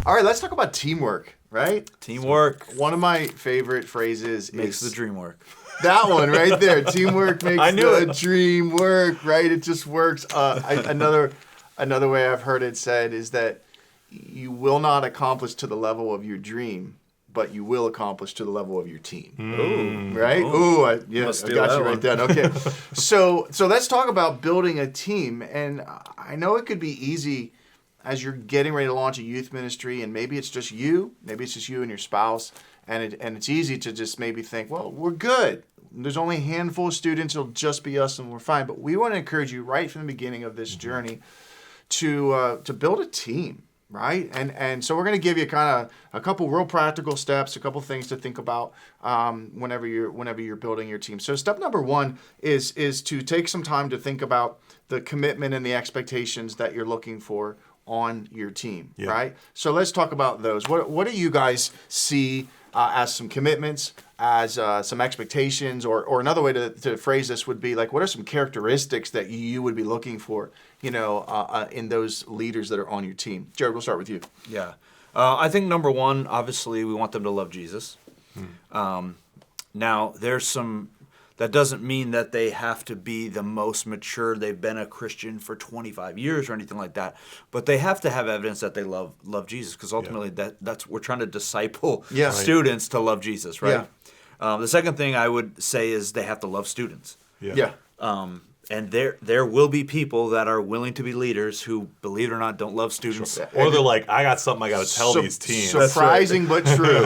All right, let's talk about teamwork, right? Teamwork One of my favorite phrases makes is the dream work. that one right there. Teamwork makes I knew the it. dream work, right? It just works. Another way I've heard it said is that you will not accomplish to the level of your dream, but you will accomplish to the level of your team. Ooh. Right? Oh. I Must got steal you that right one. then. Okay. So let's talk about building a team. And I know it could be easy as you're getting ready to launch a youth ministry, and maybe it's just you and your spouse, and it's easy to just maybe think, well, we're good. There's only a handful of students. It'll just be us, and we're fine. But we want to encourage you right from the beginning of this journey to build a team, right? And so we're going to give you kind of a couple real practical steps, a couple things to think about whenever you're building your team. So step number one is to take some time to think about the commitment and the expectations that you're looking for on your team, right? So let's talk about those. What do you guys see as some commitments, as some expectations, or another way to phrase this would be like, what are some characteristics that you would be looking for, in those leaders that are on your team? Jared, we'll start with you. Yeah. I think number one, obviously, we want them to love Jesus. Now, that doesn't mean that they have to be the most mature. They've been a Christian for 25 years or anything like that. But they have to have evidence that they love Jesus, because ultimately that's we're trying to disciple students to love Jesus, right? Yeah. The second thing I would say is they have to love students. Yeah. And there will be people that are willing to be leaders who, believe it or not, don't love students. Sure. Or they're like, I got something I got to tell these teens. Surprising but true.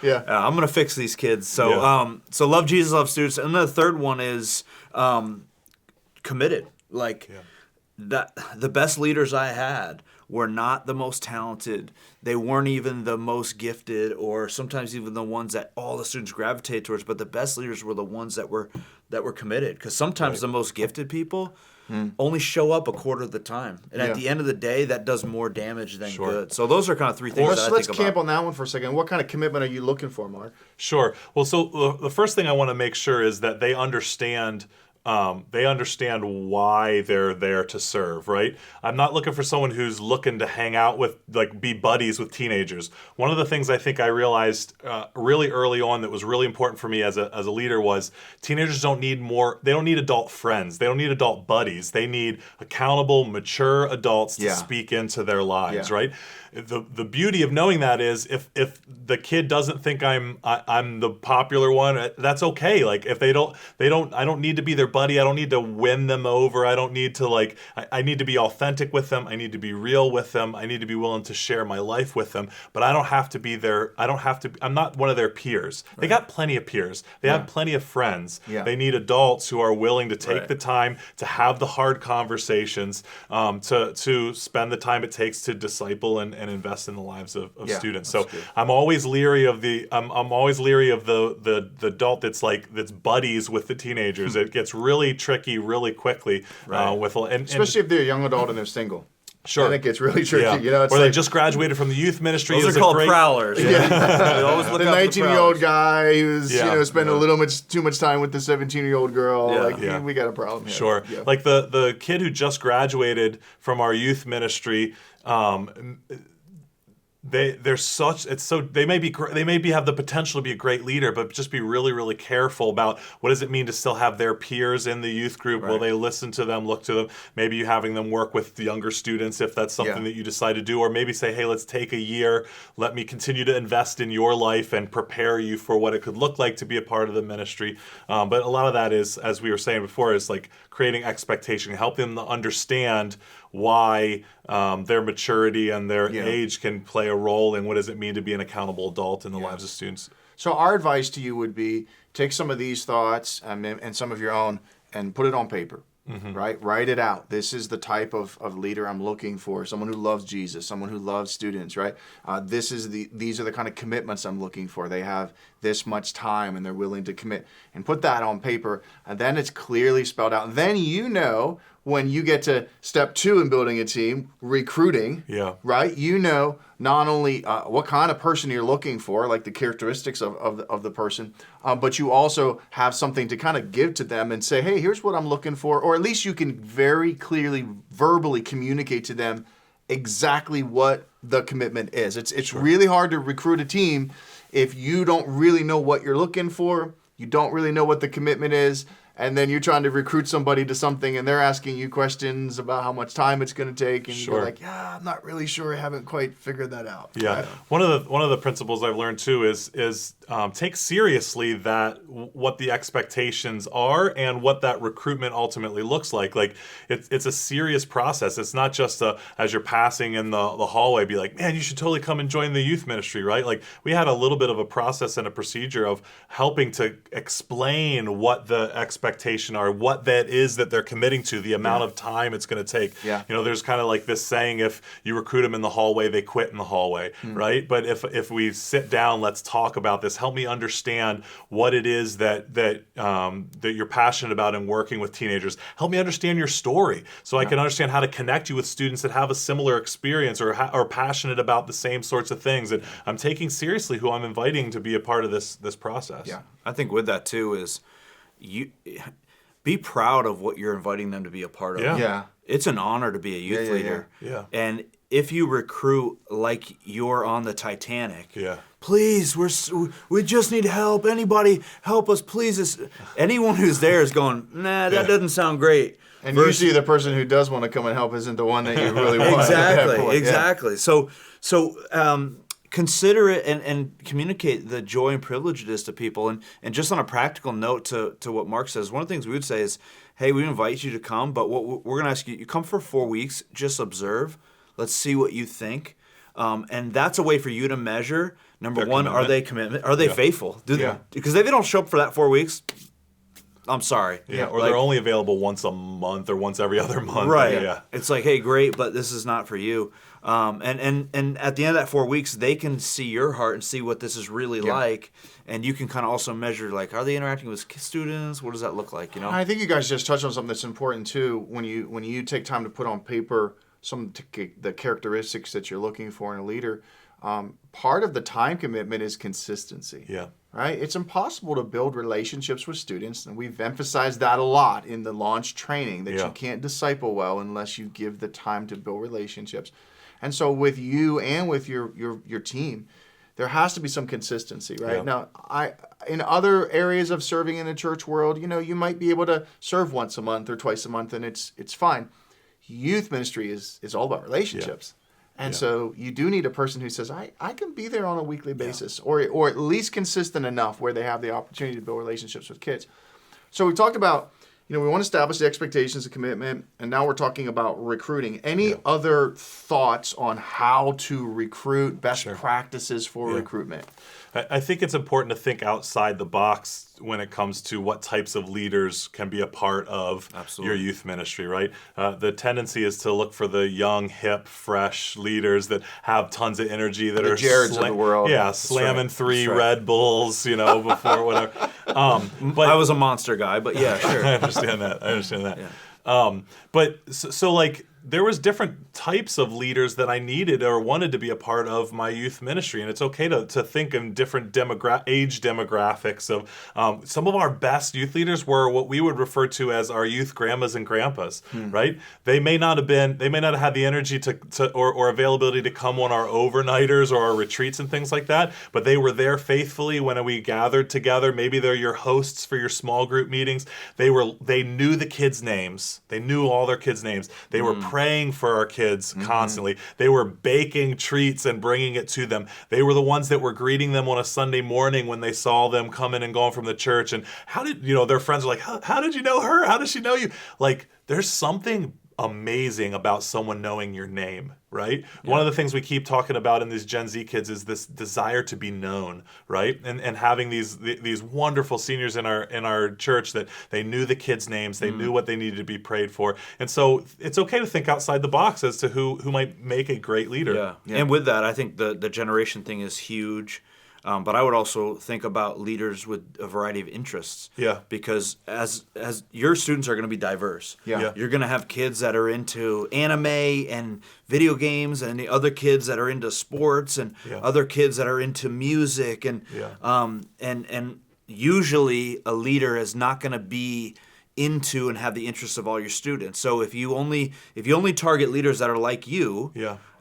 Yeah. I'm going to fix these kids. So so love Jesus, love students. And then the third one is committed. The best leaders I had were not the most talented. They weren't even the most gifted, or sometimes even the ones that all the students gravitate towards. But the best leaders were the ones that were committed. Because sometimes the most gifted people only show up a quarter of the time, and at the end of the day, that does more damage than good. So those are kind of three things that I Let's think camp about. on that one for a second. What kind of commitment are you looking for, Mark? Sure. Well, so the first thing I want to make sure is that they understand why they're there to serve, right? I'm not looking for someone who's looking to hang out with, be buddies with teenagers. One of the things I think I realized really early on that was really important for me as a leader was teenagers don't need adult friends. They don't need adult buddies. They need accountable, mature adults to speak into their lives, right? The beauty of knowing that is if the kid doesn't think I'm the popular one, that's okay. Like if I don't need to be their buddy. I don't need to win them over. I don't need to I need to be authentic with them. I need to be real with them. I need to be willing to share my life with them. But I don't have to be I'm not one of their peers. Right. They got plenty of peers. They have plenty of friends. Yeah. They need adults who are willing to take the time to have the hard conversations, to spend the time it takes to disciple and invest in the lives of students. So good. I'm always leery of the adult that's buddies with the teenagers. It gets really tricky really quickly, especially if they're a young adult and they're single. Sure. Then it gets really tricky. It's or they just graduated from the youth ministry. Those are called prowlers. They always look the 19-year-old guy who's spending a little too much time with the 17-year-old girl. We got a problem here. Sure. Yeah. Like the kid who just graduated from our youth ministry. They have the potential to be a great leader, but just be really, really careful about what does it mean to still have their peers in the youth group. Will they listen to them, look to them? Maybe you having them work with the younger students if that's something that you decide to do, or maybe say, hey, let's take a year. Let me continue to invest in your life and prepare you for what it could look like to be a part of the ministry. But a lot of that is, as we were saying before, is like creating expectation, help them to understand why their maturity and their age can play a role in what does it mean to be an accountable adult in the lives of students. So our advice to you would be take some of these thoughts and some of your own and put it on paper. Right? Write it out. This is the type of leader I'm looking for. Someone who loves Jesus, someone who loves students, right? These are the kind of commitments I'm looking for. They have this much time and they're willing to commit. And put that on paper, and then it's clearly spelled out. And then when you get to step 2 in building a team, recruiting, right? Not only what kind of person you're looking for, like the characteristics of the person, but you also have something to kind of give to them and say, hey, here's what I'm looking for. Or at least you can very clearly, verbally communicate to them exactly what the commitment is. It's really hard to recruit a team if you don't really know what you're looking for, you don't really know what the commitment is, and then you're trying to recruit somebody to something and they're asking you questions about how much time it's going to take, and you're like, yeah, I'm not really sure, I haven't quite figured that out. Yeah, one of the principles I've learned too is take seriously that what the expectations are and what that recruitment ultimately looks like. Like it's a serious process. It's not just as you're passing in the hallway, be like, man, you should totally come and join the youth ministry, right? Like we had a little bit of a process and a procedure of helping to explain what the expectation are, what that is that they're committing to, the amount of time it's going to take. Yeah. You know, there's kind of like this saying, if you recruit them in the hallway, they quit in the hallway, right? But if we sit down, let's talk about this. Help me understand what it is that you're passionate about in working with teenagers. Help me understand your story so I can understand how to connect you with students that have a similar experience or are passionate about the same sorts of things. And I'm taking seriously who I'm inviting to be a part of this process. Yeah, I think with that too is you be proud of what you're inviting them to be a part of. Yeah. It's an honor to be a youth leader. Yeah. And if you recruit like you're on the Titanic, Yeah. please, we just need help. Anybody help us, please. Anyone who's there is going, nah, that doesn't sound great. And usually the person who does want to come and help isn't the one that you really want. Exactly. So consider it and communicate the joy and privilege it is to people. And just on a practical note to what Mark says, one of the things we would say is, hey, we invite you to come, but what we're going to ask you come for 4 weeks, just observe. Let's see what you think. And that's a way for you to measure, number one, are they faithful? Because if they don't show up for that 4 weeks, I'm sorry. Yeah, or they're only available once a month or once every other month. Right. Yeah. It's like, hey, great, but this is not for you. And at the end of that 4 weeks, they can see your heart and see what this is really like, and you can kind of also measure, like, are they interacting with students? What does that look like? You know. I think you guys just touched on something that's important too. When you take time to put on paper some the characteristics that you're looking for in a leader, part of the time commitment is consistency. Yeah. Right? It's impossible to build relationships with students, and we've emphasized that a lot in the launch training, that you can't disciple well unless you give the time to build relationships. And so with you and with your team, there has to be some consistency, right? Yeah. Now, in other areas of serving in the church world, you might be able to serve once a month or twice a month, and it's fine. Youth ministry is all about relationships. And so you do need a person who says, I can be there on a weekly basis, or at least consistent enough where they have the opportunity to build relationships with kids. So we talked about, we want to establish the expectations of commitment, and now we're talking about recruiting. Any other thoughts on how to recruit, best practices for recruitment? I think it's important to think outside the box when it comes to what types of leaders can be a part of your youth ministry, right? The tendency is to look for the young, hip, fresh leaders that have tons of energy, that the are Jareds of the world. Yeah, slamming three Red Bulls, before whatever. But I was a Monster guy, but yeah, sure. I understand that. Yeah. But so like, there was different types of leaders that I needed or wanted to be a part of my youth ministry, and it's okay to think in different age demographics of some of our best youth leaders were what we would refer to as our youth grandmas and grandpas, right? They may not have had the energy or availability to come on our overnighters or our retreats and things like that, but they were there faithfully when we gathered together. Maybe they're your hosts for your small group meetings. They knew the kids' names. They knew all their kids' names. They were praying for our kids constantly. They were baking treats and bringing it to them. They were the ones that were greeting them on a Sunday morning when they saw them coming and going from the church. And how did, their friends were like, how did you know her? How does she know you? Like, there's something amazing about someone knowing your name, right? Yeah. One of the things we keep talking about in these Gen Z kids is this desire to be known, right? And having these wonderful seniors in our church that they knew the kids' names, they knew what they needed to be prayed for. And so it's okay to think outside the box as to who might make a great leader. Yeah. And with that, I think the generation thing is huge. But I would also think about leaders with a variety of interests. Yeah. Because as your students are going to be diverse. Yeah. You're going to have kids that are into anime and video games, and the other kids that are into sports, and other kids that are into music, and usually a leader is not going to be into and have the interests of all your students. So if you only target leaders that are like you,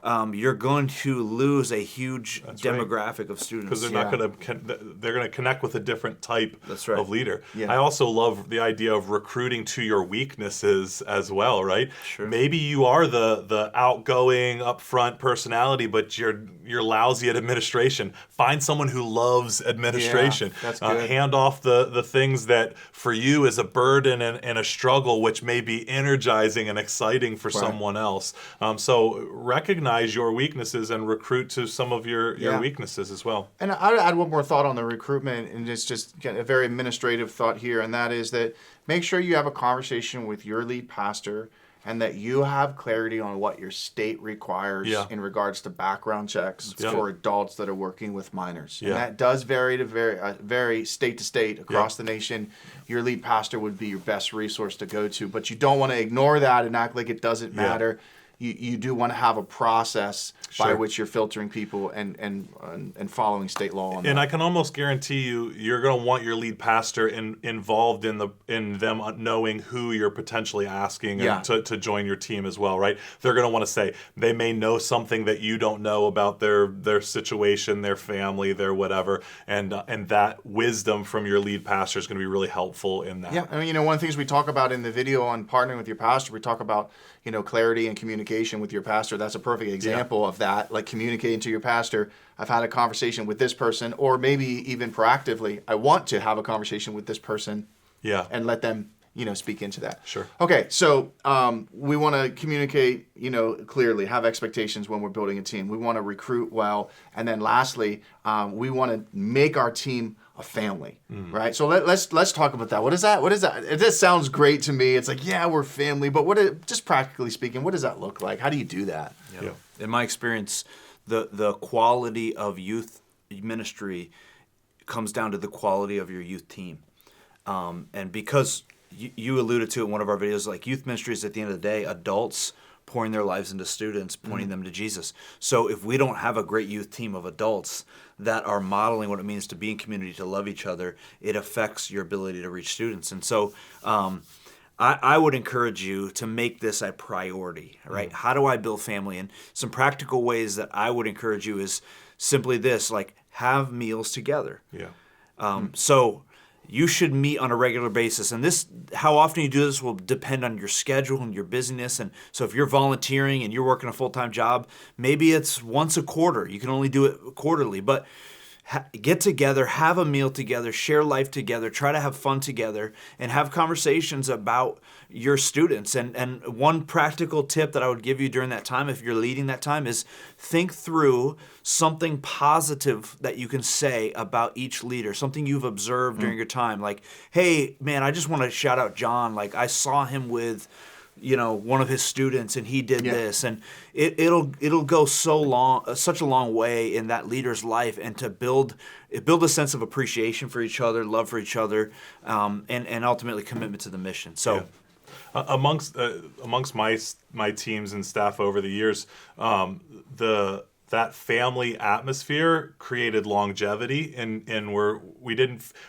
you're going to lose a huge right. demographic of students. Because they're not going to, they're going to connect with a different type That's right. of leader. Yeah. I also love the idea of recruiting to your weaknesses as well, right? Sure. Maybe you are the outgoing, upfront personality, but you're lousy at administration. Find someone who loves administration. Yeah, that's good. Hand off the things that for you is a burden and a struggle, which may be energizing and exciting for someone else. So recognize your weaknesses and recruit to some of your weaknesses as well. And I'd add one more thought on the recruitment, and it's just a very administrative thought here, and that is that make sure you have a conversation with your lead pastor and that you have clarity on what your state requires in regards to background checks for adults that are working with minors. Yeah. And that does vary to vary state to state across the nation. Your lead pastor would be your best resource to go to, but you don't want to ignore that and act like it doesn't matter. You do want to have a process by which you're filtering people and following state law on that. And I can almost guarantee you're going to want your lead pastor involved in them knowing who you're potentially asking to join your team as well, right? They're going to want to say they may know something that you don't know about their situation, their family, their whatever, and that wisdom from your lead pastor is going to be really helpful in that. Yeah, I mean, one of the things we talk about in the video on partnering with your pastor, we talk about clarity and communication with your pastor. That's a perfect example of that, like communicating to your pastor. I've had a conversation with this person, or maybe even proactively, I want to have a conversation with this person and let them, speak into that. Sure. Okay, so we want to communicate, clearly, have expectations when we're building a team. We want to recruit well. And then lastly, we want to make our team a family, right? So let's talk about that. What is that? This sounds great to me. It's like, we're family, but just practically speaking, what does that look like? How do you do that? Yeah. In my experience, the quality of youth ministry comes down to the quality of your youth team. And because you alluded to it in one of our videos, like youth ministry is at the end of the day, adults pouring their lives into students, pointing them to Jesus. So if we don't have a great youth team of adults that are modeling what it means to be in community, to love each other, it affects your ability to reach students. And so I would encourage you to make this a priority, right? How do I build family? And some practical ways that I would encourage you is simply this, like have meals together. Yeah. So you should meet on a regular basis. And this, how often you do this will depend on your schedule and your busyness. And so if you're volunteering and you're working a full-time job, maybe it's once a quarter. You can only do it quarterly. But get together, have a meal together, share life together, try to have fun together, and have conversations about your students. And one practical tip that I would give you during that time, if you're leading that time, is think through something positive that you can say about each leader, something you've observed during your time. Like, hey, man, I just want to shout out John. Like, I saw him with one of his students, and he did this, and it'll go such a long way in that leader's life, and to build a sense of appreciation for each other, love for each other, and ultimately commitment to the mission. So, amongst my teams and staff over the years, that family atmosphere created longevity, and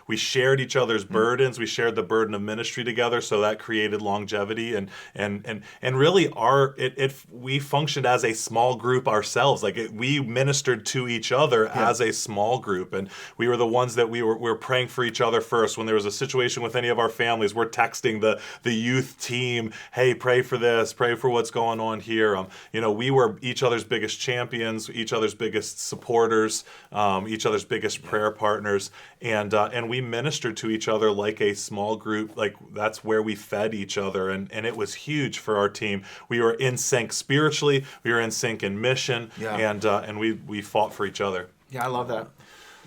we shared each other's burdens. We shared the burden of ministry together, so that created longevity, and really we functioned as a small group ourselves. Like we ministered to each other as a small group, and we were the ones that we were praying for each other first. When there was a situation with any of our families, we're texting the youth team, hey, pray for this, pray for what's going on here. We were each other's biggest champions, each other's biggest supporters, each other's biggest prayer partners, and we ministered to each other like a small group. Like that's where we fed each other, and it was huge for our team. We were in sync spiritually, we were in sync in mission, and we fought for each other. Yeah, I love that.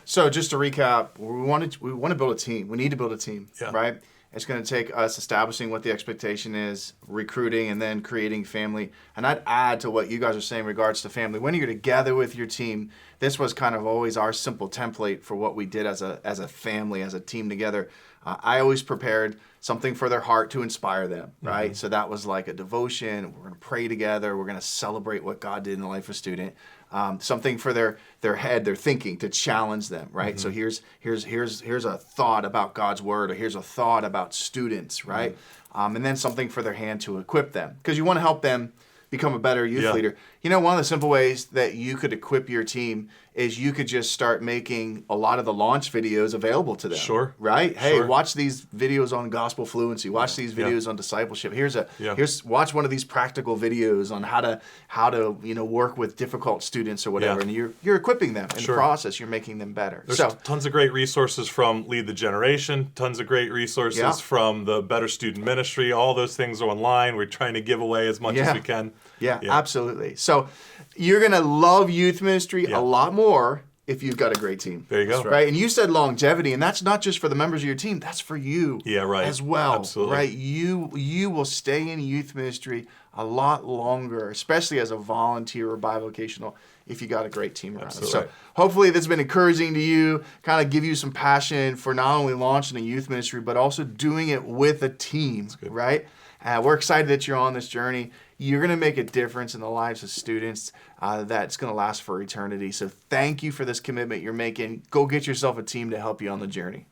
So just to recap, we want to build a team. We need to build a team, right? It's going to take us establishing what the expectation is, recruiting, and then creating family. And I'd add to what you guys are saying in regards to family. When you're together with your team, this was kind of always our simple template for what we did as a family, as a team together. I always prepared something for their heart to inspire them, right? Mm-hmm. So that was like a devotion. We're going to pray together. We're going to celebrate what God did in the life of a student. Something for their head, their thinking, to challenge them, right? Mm-hmm. So here's a thought about God's word, or here's a thought about students, right? Mm-hmm. And then something for their hand to equip them, because you want to help them become a better youth Yeah. leader. You know, one of the simple ways that you could equip your team is you could just start making a lot of the launch videos available to them. Sure. Right? Hey, Sure. watch these videos on gospel fluency. Watch these videos on discipleship. Here's watch one of these practical videos on how to work with difficult students or whatever. Yeah. And you're equipping them in Sure. the process. You're making them better. There's So tons of great resources from Lead the Generation, tons of great resources Yeah. from the Better Student Ministry. All those things are online. We're trying to give away as much Yeah. as we can. yeah, absolutely. So you're gonna love youth ministry Yeah. a lot more if you've got a great team. There you go. Right. And you said longevity, and that's not just for the members of your team, that's for you Yeah, right. as well. Absolutely. Right. You will stay in youth ministry a lot longer, especially as a volunteer or bivocational, if you got a great team around. Absolutely. So hopefully this has been encouraging to you, kind of give you some passion for not only launching a youth ministry, but also doing it with a team, right? We're excited that you're on this journey. You're going to make a difference in the lives of students that's going to last for eternity. So thank you for this commitment you're making. Go get yourself a team to help you on the journey.